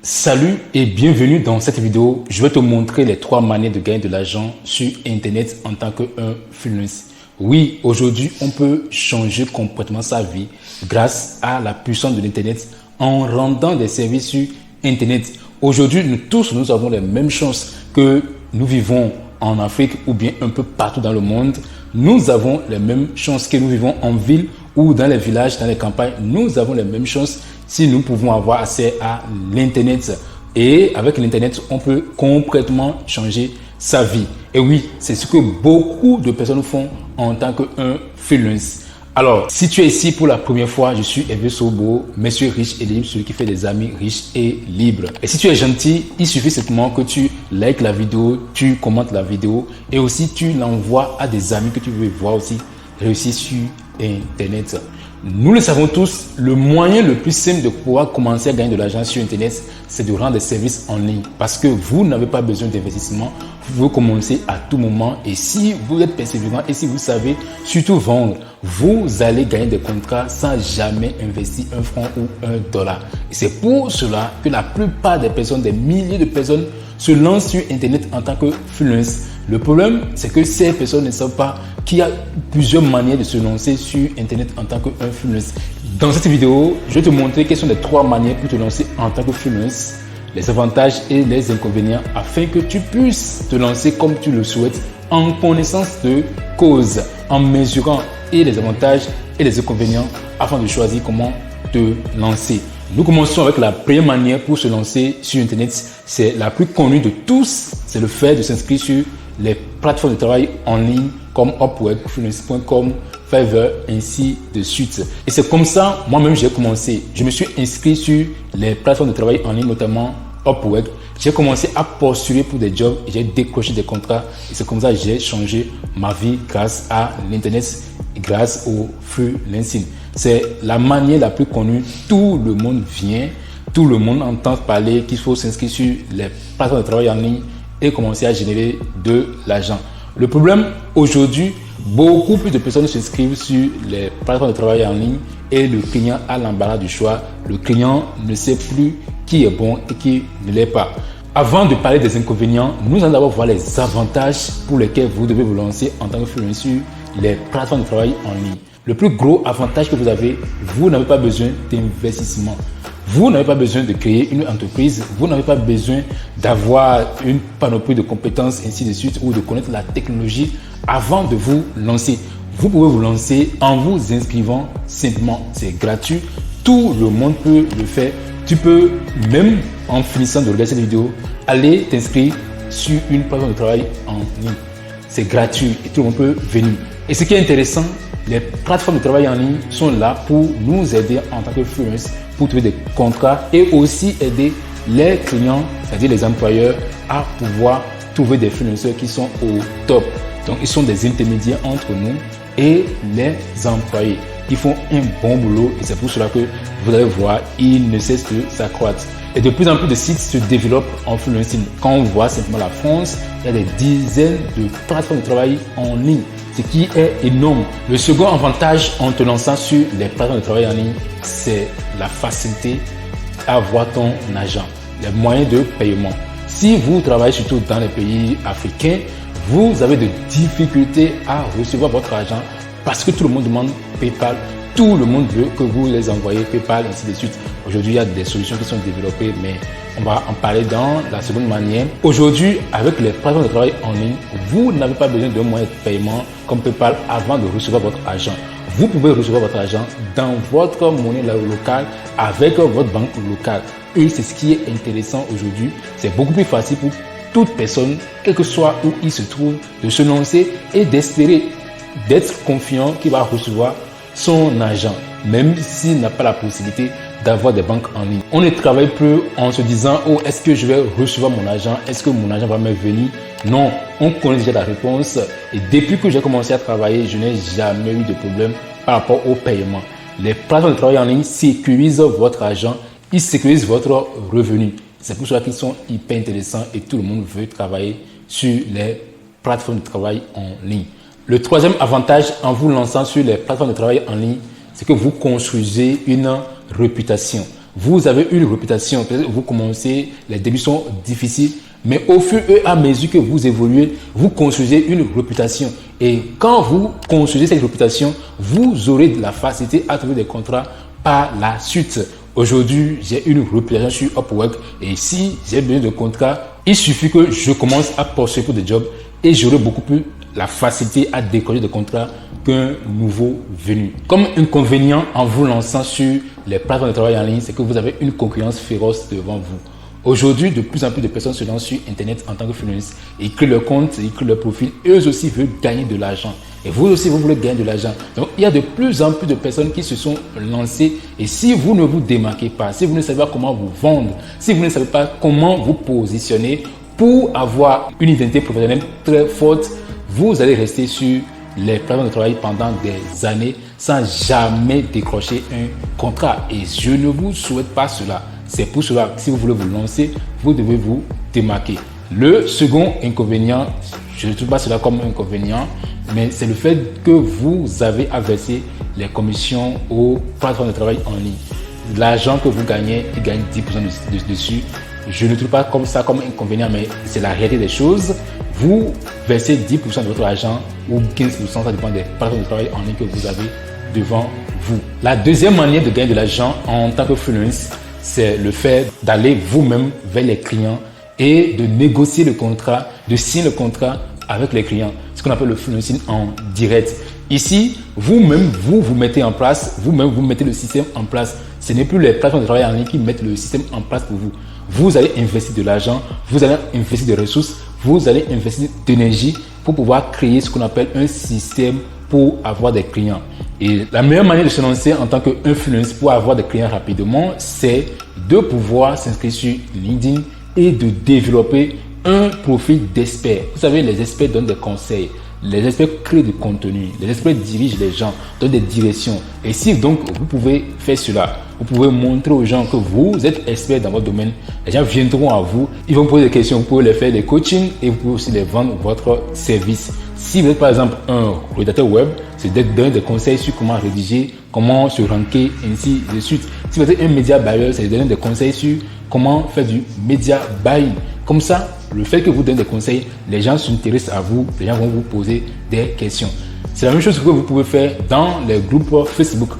Salut et bienvenue dans cette vidéo. Je vais te montrer les 3 manières de gagner de l'argent sur Internet en tant qu'un freelance. Oui, aujourd'hui, on peut changer complètement sa vie grâce à la puissance de l'Internet en rendant des services sur Internet. Aujourd'hui, nous avons les mêmes chances que nous vivons en Afrique ou bien un peu partout dans le monde. Nous avons les mêmes chances que nous vivons en ville ou dans les villages, dans les campagnes. Nous avons les mêmes chances si nous pouvons avoir accès à l'Internet. Et avec l'Internet, on peut complètement changer sa vie. Et oui, c'est ce que beaucoup de personnes font en tant qu'un freelance. Alors, si tu es ici pour la première fois, je suis Hervé Sobo, monsieur riche et libre, celui qui fait des amis riches et libres. Et si tu es gentil, il suffit simplement que tu likes la vidéo, tu commentes la vidéo et aussi tu l'envoies à des amis que tu veux voir aussi réussir sur Internet. Nous le savons tous, le moyen le plus simple de pouvoir commencer à gagner de l'argent sur Internet, c'est de rendre des services en ligne. Parce que vous n'avez pas besoin d'investissement, vous pouvez commencer à tout moment. Et si vous êtes persévérant et si vous savez surtout vendre, vous allez gagner des contrats sans jamais investir un franc ou un dollar. Et c'est pour cela que la plupart des personnes, des milliers de personnes, se lancent sur Internet en tant que freelance. Le problème, c'est que ces personnes ne savent pas qu'il y a plusieurs manières de se lancer sur Internet en tant qu'un freelance. Dans cette vidéo, je vais te montrer quelles sont les 3 manières pour te lancer en tant que freelance, les avantages et les inconvénients afin que tu puisses te lancer comme tu le souhaites en connaissance de cause, en mesurant et les avantages et les inconvénients afin de choisir comment te lancer. Nous commençons avec la première manière pour se lancer sur Internet. C'est la plus connue de tous, c'est le fait de s'inscrire sur les plateformes de travail en ligne comme Upwork, freelance.com, Fiverr, ainsi de suite. Et c'est comme ça, moi-même, j'ai commencé. Je me suis inscrit sur les plateformes de travail en ligne, notamment Upwork. J'ai commencé à postuler pour des jobs et j'ai décroché des contrats. Et c'est comme ça que j'ai changé ma vie grâce à l'Internet, grâce au freelancing. C'est la manière la plus connue. Tout le monde vient, tout le monde entend parler qu'il faut s'inscrire sur les plateformes de travail en ligne et commencer à générer de l'argent. Le problème, aujourd'hui, beaucoup plus de personnes s'inscrivent sur les plateformes de travail en ligne et le client a l'embarras du choix. Le client ne sait plus qui est bon et qui ne l'est pas. Avant de parler des inconvénients, nous allons d'abord voir les avantages pour lesquels vous devez vous lancer en tant que freelance sur les plateformes de travail en ligne. Le plus gros avantage que vous avez, vous n'avez pas besoin d'investissement. Vous n'avez pas besoin de créer une entreprise, vous n'avez pas besoin d'avoir une panoplie de compétences, ainsi de suite, ou de connaître la technologie avant de vous lancer. Vous pouvez vous lancer en vous inscrivant simplement. C'est gratuit, tout le monde peut le faire. Tu peux même, en finissant de regarder cette vidéo, aller t'inscrire sur une plateforme de travail en ligne. C'est gratuit et tout le monde peut venir. Et ce qui est intéressant, les plateformes de travail en ligne sont là pour nous aider en tant que freelance pour trouver des contrats et aussi aider les clients, c'est-à-dire les employeurs, à pouvoir trouver des freelancers qui sont au top. Donc, ils sont des intermédiaires entre nous et les employés. Ils font un bon boulot et c'est pour cela que vous allez voir, ils ne cessent de s'accroître. Et de plus en plus de sites se développent en freelancing. Quand on voit simplement la France, il y a des dizaines de plateformes de travail en ligne, ce qui est énorme. Le second avantage en te lançant sur les plateformes de travail en ligne, c'est la facilité à avoir ton argent, les moyens de paiement. Si vous travaillez surtout dans les pays africains, vous avez des difficultés à recevoir votre argent parce que tout le monde demande PayPal. Tout le monde veut que vous les envoyez PayPal, ainsi de suite. Aujourd'hui, il y a des solutions qui sont développées, mais on va en parler dans la seconde manière. Aujourd'hui, avec les plateformes de travail en ligne, vous n'avez pas besoin d'un moyen de paiement comme PayPal avant de recevoir votre argent. Vous pouvez recevoir votre argent dans votre monnaie locale avec votre banque locale. Et c'est ce qui est intéressant aujourd'hui. C'est beaucoup plus facile pour toute personne, quel que soit où il se trouve, de se lancer et d'espérer, d'être confiant qu'il va recevoir son argent, même s'il n'a pas la possibilité d'avoir des banques en ligne. On ne travaille plus en se disant « Oh, est-ce que je vais recevoir mon argent? Est-ce que mon argent va me venir ?» Non, on connaît déjà la réponse. Et depuis que j'ai commencé à travailler, je n'ai jamais eu de problème par rapport au paiement. Les plateformes de travail en ligne sécurisent votre argent, ils sécurisent votre revenu. C'est pour cela qu'ils sont hyper intéressants et tout le monde veut travailler sur les plateformes de travail en ligne. Le troisième avantage en vous lançant sur les plateformes de travail en ligne, c'est que vous construisez une réputation. vous avez une réputation. Peut-être que vous commencez, les débuts sont difficiles, mais au fur et à mesure que vous évoluez, vous construisez une réputation. Et quand vous construisez cette réputation, vous aurez de la facilité à trouver des contrats par la suite. Aujourd'hui, j'ai une réputation sur Upwork et si j'ai besoin de contrats, il suffit que je commence à postuler pour des jobs et j'aurai beaucoup plus la facilité à décoller des contrats qu'un nouveau venu. Comme inconvénient en vous lançant sur les plateformes de travail en ligne, c'est que vous avez une concurrence féroce devant vous. Aujourd'hui, de plus en plus de personnes se lancent sur Internet en tant que freelance. Ils créent leur compte, ils créent leur profil. Eux aussi veulent gagner de l'argent. Et vous aussi, vous voulez gagner de l'argent. Donc, il y a de plus en plus de personnes qui se sont lancées. Et si vous ne vous démarquez pas, si vous ne savez pas comment vous vendre, si vous ne savez pas comment vous positionner pour avoir une identité professionnelle très forte, vous allez rester sur les plateformes de travail pendant des années sans jamais décrocher un contrat. Et je ne vous souhaite pas cela. C'est pour cela que si vous voulez vous lancer, vous devez vous démarquer. Le second inconvénient, je ne trouve pas cela comme un inconvénient, mais c'est le fait que vous avez à verser les commissions aux plateformes de travail en ligne. L'argent que vous gagnez, ils gagnent 10% dessus. Je ne trouve pas comme ça comme inconvénient, mais c'est la réalité des choses. Vous versez 10% de votre argent ou 15%, ça dépend des plateformes de travail en ligne que vous avez devant vous. La deuxième manière de gagner de l'argent en tant que freelance, c'est le fait d'aller vous-même vers les clients et de négocier le contrat, de signer le contrat avec les clients, ce qu'on appelle le freelancing en direct. Ici, vous-même, vous mettez en place, vous-même, vous mettez le système en place. Ce n'est plus les plateformes de travail en ligne qui mettent le système en place pour vous. Vous allez investir de l'argent, vous allez investir des ressources, vous allez investir d'énergie pour pouvoir créer ce qu'on appelle un système pour avoir des clients. Et la meilleure manière de se lancer en tant qu'influenceur pour avoir des clients rapidement, c'est de pouvoir s'inscrire sur LinkedIn et de développer un profil d'expert. Vous savez, les experts donnent des conseils. Les experts créent du contenu, les experts dirigent les gens, donnent des directions. Et si donc vous pouvez faire cela, vous pouvez montrer aux gens que vous êtes expert dans votre domaine, les gens viendront à vous, ils vont poser des questions, vous pouvez les faire des coachings et vous pouvez aussi les vendre votre service. Si vous êtes par exemple un rédacteur web, c'est de donner des conseils sur comment rédiger, comment se ranker, ainsi de suite. Si vous êtes un média buyer, c'est de donner des conseils sur comment faire du média buying. Comme ça, le fait que vous donnez des conseils, les gens s'intéressent à vous, les gens vont vous poser des questions. C'est la même chose que vous pouvez faire dans les groupes Facebook.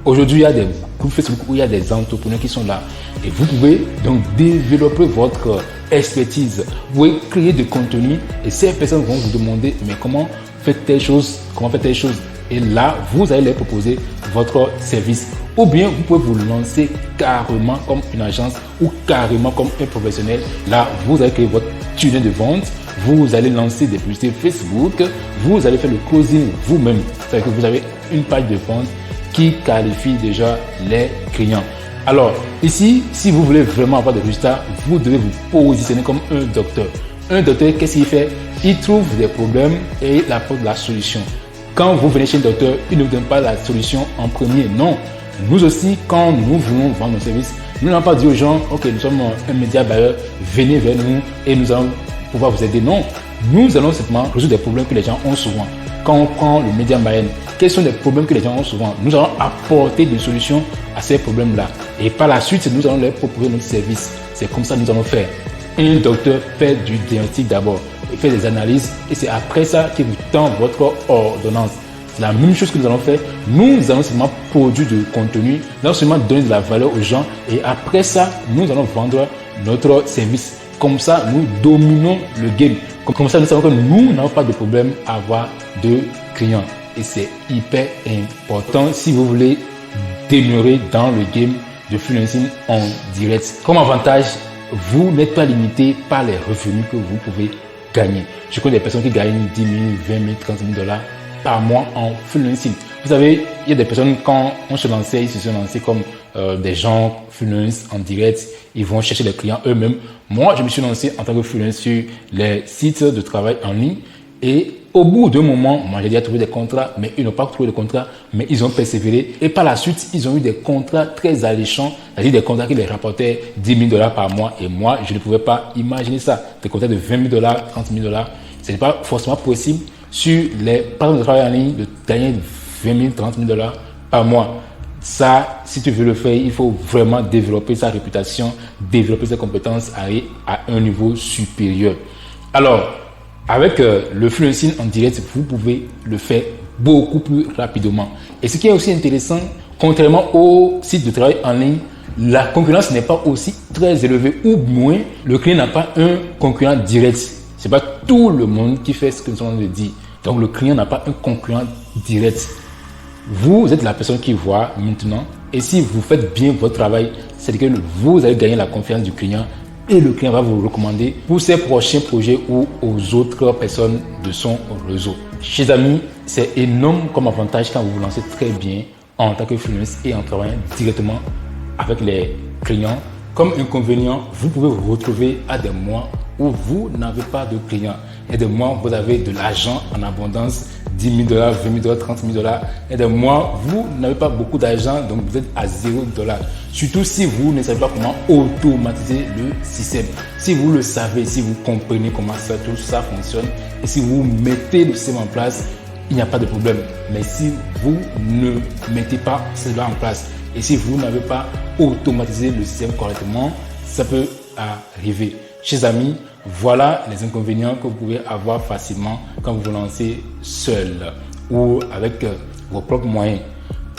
Aujourd'hui, il y a des groupes Facebook où il y a des entrepreneurs qui sont là. Et vous pouvez donc développer votre expertise. Vous pouvez créer du contenu et ces personnes vont vous demander mais comment faire telle chose, comment faire telle chose. Et là, vous allez leur proposer votre service. Ou bien, vous pouvez vous lancer carrément comme une agence ou carrément comme un professionnel. Là, vous allez créer votre tunnel de vente. Vous allez lancer des publicités Facebook. Vous allez faire le closing vous-même. C'est-à-dire que vous avez une page de vente qui qualifie déjà les clients. Alors, ici, si vous voulez vraiment avoir des résultats, vous devez vous positionner comme un docteur. Un docteur, qu'est-ce qu'il fait? Il trouve des problèmes et il apporte la solution. Quand vous venez chez le docteur, il ne vous donne pas la solution en premier. Non. Nous aussi, quand nous voulons vendre nos services, nous n'allons pas dire aux gens, ok, nous sommes un média buyer, venez vers nous et nous allons pouvoir vous aider. Non. Nous allons simplement résoudre des problèmes que les gens ont souvent. Quand on prend le média buyer, quels sont les problèmes que les gens ont souvent? Nous allons apporter des solutions à ces problèmes-là. Et par la suite, nous allons leur proposer notre service. C'est comme ça que nous allons faire. Un docteur fait du diagnostic d'abord, il fait des analyses et c'est après ça qu'il vous tend votre ordonnance. C'est la même chose que nous allons faire. Nous allons seulement produire du contenu, nous allons seulement donner de la valeur aux gens et après ça, nous allons vendre notre service. Comme ça, nous dominons le game. Comme ça, nous savons que nous n'avons pas de problème à avoir de clients. Et c'est hyper important si vous voulez demeurer dans le game de freelancing en direct. Comme avantage, vous n'êtes pas limité par les revenus que vous pouvez gagner. Je connais des personnes qui gagnent 10 000, 20 000, 30 000 dollars par mois en freelancing. Vous savez, il y a des personnes, quand on se lançait, ils se sont lancés comme des gens freelance en direct. Ils vont chercher les clients eux-mêmes. Moi, je me suis lancé en tant que freelance sur les sites de travail en ligne. Et au bout d'un moment, moi j'ai déjà trouvé des contrats, mais ils n'ont pas trouvé de contrats, mais ils ont persévéré. Et par la suite, ils ont eu des contrats très alléchants, c'est-à-dire des contrats qui les rapportaient 10 000 dollars par mois. Et moi, je ne pouvais pas imaginer ça. Des contrats de 20 000 dollars, 30 000 dollars. Ce n'est pas forcément possible sur les plateformes de travail en ligne de gagner 20 000, 30 000 dollars par mois. Ça, si tu veux le faire, il faut vraiment développer sa réputation, développer ses compétences à un niveau supérieur. Alors, avec le freelancing en direct, vous pouvez le faire beaucoup plus rapidement. Et ce qui est aussi intéressant, contrairement aux sites de travail en ligne, la concurrence n'est pas aussi très élevée, ou moins le client n'a pas un concurrent direct. Ce n'est pas tout le monde qui fait ce que nous sommes en train de dire. Donc le client n'a pas un concurrent direct. Vous êtes la personne qui voit maintenant, et si vous faites bien votre travail, c'est-à-dire que vous allez gagner la confiance du client et le client va vous recommander pour ses prochains projets ou aux autres personnes de son réseau. Chers amis, c'est énorme comme avantage quand vous vous lancez très bien en tant que freelance et en travaillant directement avec les clients. Comme inconvénient, vous pouvez vous retrouver à des mois où vous n'avez pas de clients. Et des mois, vous avez de l'argent en abondance, 10 000 $, 20 000 $, 30 000 $. Et des mois, vous n'avez pas beaucoup d'argent, donc vous êtes à 0 $. Surtout si vous ne savez pas comment automatiser le système. Si vous le savez, si vous comprenez comment tout ça fonctionne, et si vous mettez le système en place, il n'y a pas de problème. Mais si vous ne mettez pas cela en place, et si vous n'avez pas automatisé le système correctement, ça peut arriver. Chers amis, voilà les inconvénients que vous pouvez avoir facilement quand vous vous lancez seul ou avec vos propres moyens.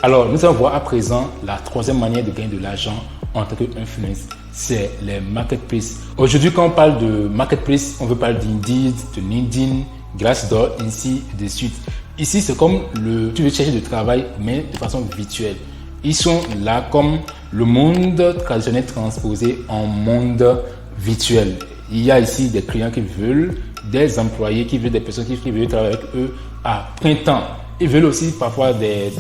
Alors, nous allons voir à présent la troisième manière de gagner de l'argent en tant qu'influence, c'est les marketplaces. Aujourd'hui, quand on parle de marketplace, on veut parler d'Indeed, de LinkedIn, Glassdoor, ainsi de suite. Ici, c'est comme tu veux chercher du travail, mais de façon virtuelle. Ils sont là comme le monde traditionnel transposé en monde virtuel. Il y a ici des clients qui veulent des employés, qui veulent des personnes qui veulent travailler avec eux à plein temps. Ils veulent aussi parfois des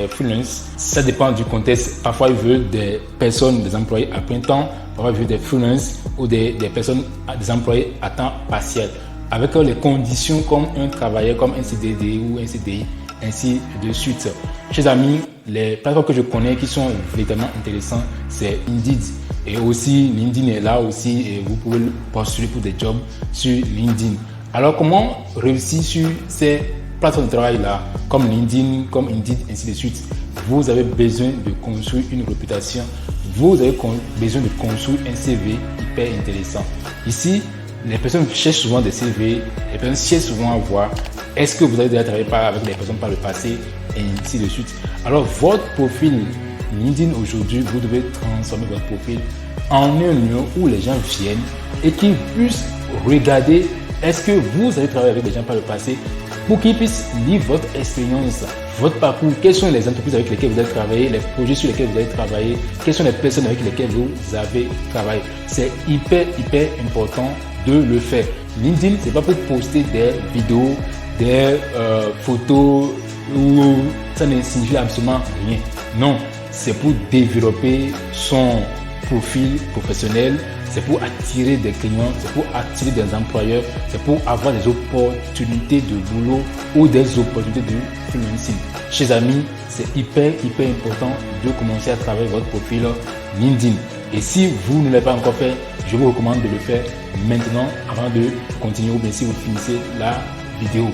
freelances. Ça dépend du contexte. Parfois, ils veulent des personnes, des employés à plein temps. Parfois, ils veulent des freelances ou des personnes, des employés à temps partiel. Avec les conditions comme un travailleur, comme un CDD ou un CDI, ainsi de suite. Chers amis, les plateformes que je connais qui sont véritablement intéressantes, c'est Indeed. Et aussi, LinkedIn est là aussi et vous pouvez postuler pour des jobs sur LinkedIn. Alors, comment réussir sur ces plateformes de travail-là, comme LinkedIn, comme Indeed, ainsi de suite? Vous avez besoin de construire une réputation. Vous avez besoin de construire un CV hyper intéressant. Ici, les personnes cherchent souvent des CV, les personnes cherchent souvent à voir est-ce que vous avez déjà travaillé avec des personnes par le passé, et ainsi de suite. Alors, votre profil LinkedIn aujourd'hui, vous devez transformer votre profil en un lieu où les gens viennent et qu'ils puissent regarder est-ce que vous avez travaillé avec des gens par le passé pour qu'ils puissent lire votre expérience, votre parcours, quelles sont les entreprises avec lesquelles vous avez travaillé, les projets sur lesquels vous avez travaillé, quelles sont les personnes avec lesquelles vous avez travaillé. C'est hyper important de le faire. LinkedIn, c'est pas pour poster des vidéos, des photos où ça ne signifie absolument rien. Non, c'est pour développer son profil professionnel, c'est pour attirer des clients, c'est pour attirer des employeurs, c'est pour avoir des opportunités de boulot ou des opportunités de freelancing. Chers amis, c'est hyper important de commencer à travailler votre profil LinkedIn. Et si vous ne l'avez pas encore fait, je vous recommande de le faire maintenant avant de continuer ou bien si vous finissez la vidéo.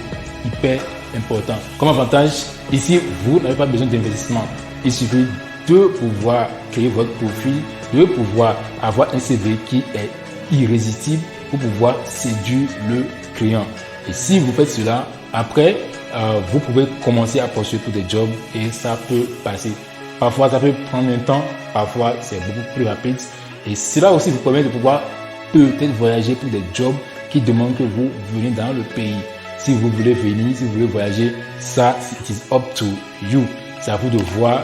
Hyper important. Comme avantage, ici, vous n'avez pas besoin d'investissement. Il suffit de pouvoir créer votre profil, de pouvoir avoir un CV qui est irrésistible pour pouvoir séduire le client. Et si vous faites cela, après, vous pouvez commencer à postuler pour des jobs et ça peut passer. Parfois, ça peut prendre un temps, parfois, c'est beaucoup plus rapide. Et cela aussi vous permet de pouvoir peut-être voyager pour des jobs qui demandent que vous veniez dans le pays. Si vous voulez venir, si vous voulez voyager, ça, it is up to you. C'est à vous de voir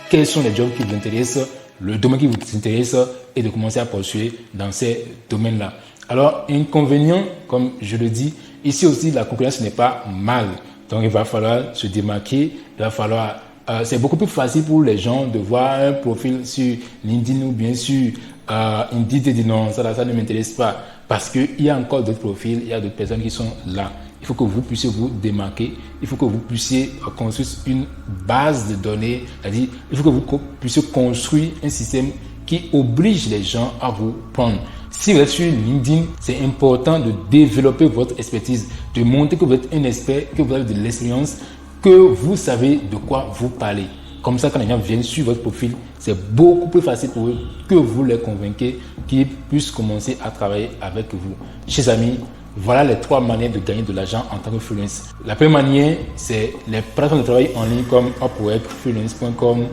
quels sont les jobs qui vous intéressent, le domaine qui vous intéresse et de commencer à postuler dans ces domaines-là. Alors, inconvénient, comme je le dis, ici aussi, la concurrence n'est pas mal. Donc, il va falloir se démarquer, il va falloir... c'est beaucoup plus facile pour les gens de voir un profil sur LinkedIn ou bien sur Indeed et dire non, ça ne m'intéresse pas. Parce qu'il y a encore d'autres profils, il y a d'autres personnes qui sont là. Il faut que vous puissiez vous démarquer, il faut que vous puissiez construire une base de données, c'est-à-dire il faut que vous puissiez construire un système qui oblige les gens à vous prendre. Si vous êtes sur LinkedIn, c'est important de développer votre expertise, de montrer que vous êtes un expert, que vous avez de l'expérience, que vous savez de quoi vous parlez. Comme ça, quand les gens viennent sur votre profil, c'est beaucoup plus facile pour eux que vous les convainquez qu'ils puissent commencer à travailler avec vous. Chers amis, voilà les 3 manières de gagner de l'argent en tant que freelance. La première manière, c'est les plateformes de travail en ligne comme Upwork, freelance.com,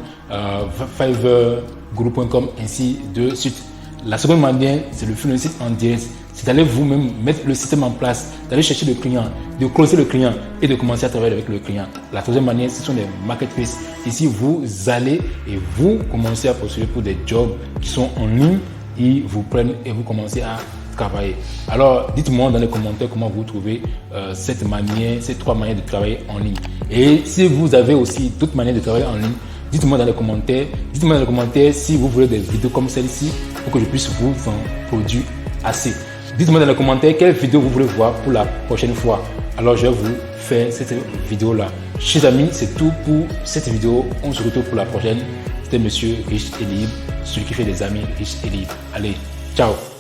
Fiverr, Guru.com, ainsi de suite. La seconde manière, c'est le freelancing en direct. C'est d'aller vous-même mettre le système en place, d'aller chercher le client, de closer le client et de commencer à travailler avec le client. La troisième manière, ce sont les marketplaces. Ici, vous allez et vous commencez à postuler pour des jobs qui sont en ligne. Ils vous prennent et vous commencez à travailler. Alors, dites-moi dans les commentaires comment vous trouvez ces 3 manières de travailler en ligne. Et si vous avez aussi d'autres manières de travailler en ligne, dites-moi dans les commentaires. Dites-moi dans les commentaires si vous voulez des vidéos comme celle-ci pour que je puisse vous en produire assez. Dites-moi dans les commentaires quelle vidéo vous voulez voir pour la prochaine fois. Alors, je vais vous faire cette vidéo-là. Chers amis, c'est tout pour cette vidéo. On se retrouve pour la prochaine. C'était Monsieur Riche et Libre, celui qui fait des amis riches et libres. Allez, ciao!